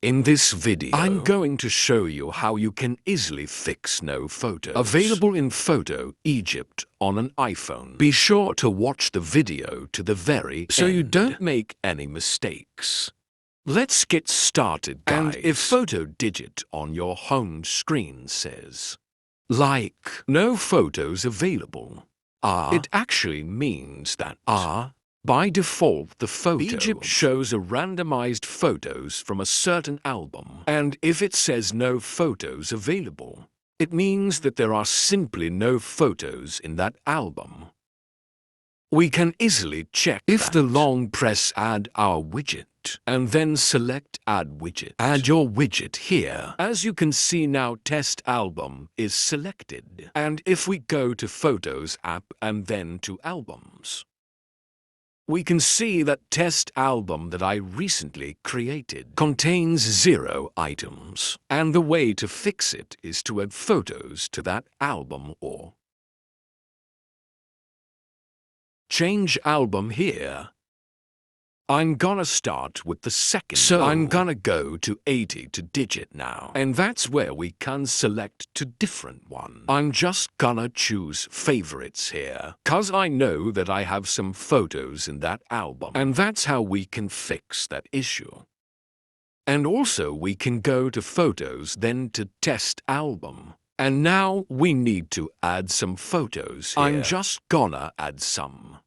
In this video, I'm going to show you how you can easily fix no photos. Available in Photo Widget on an iPhone. Be sure to watch the video to the very end so you don't make any mistakes. Let's get started, guys. And if Photo Widget on your home screen says, like, no photos available, it actually means that by default, the Photo Widget shows a randomized photos from a certain album. And if it says no photos available, it means that there are simply no photos in that album. We can easily check if the long press Add Our Widget and then select Add Widget. Add your widget here. As you can see now, Test Album is selected. And if we go to Photos app and then to Albums, we can see that test album that I recently created contains 0 items, and the way to fix it is to add photos to that album or change album here. I'm gonna start with the second. So I'm gonna go to 80 to digit now. And that's where we can select to different one. I'm just gonna choose favorites here, cause I know that I have some photos in that album. And that's how we can fix that issue. And also we can go to photos, then to test album. And now we need to add some photos here. I'm just gonna add some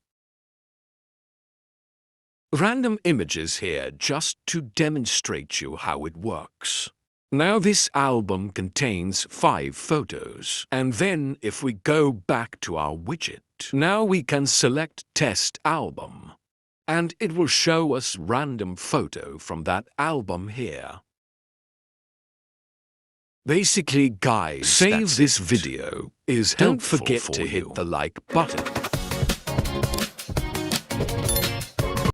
random images here just to demonstrate you how it works. Now this album contains 5 photos, and then if we go back to our widget, now we can select Test Album, and it will show us random photo from that album here. Basically, guys, save this video. Don't forget to hit the like button.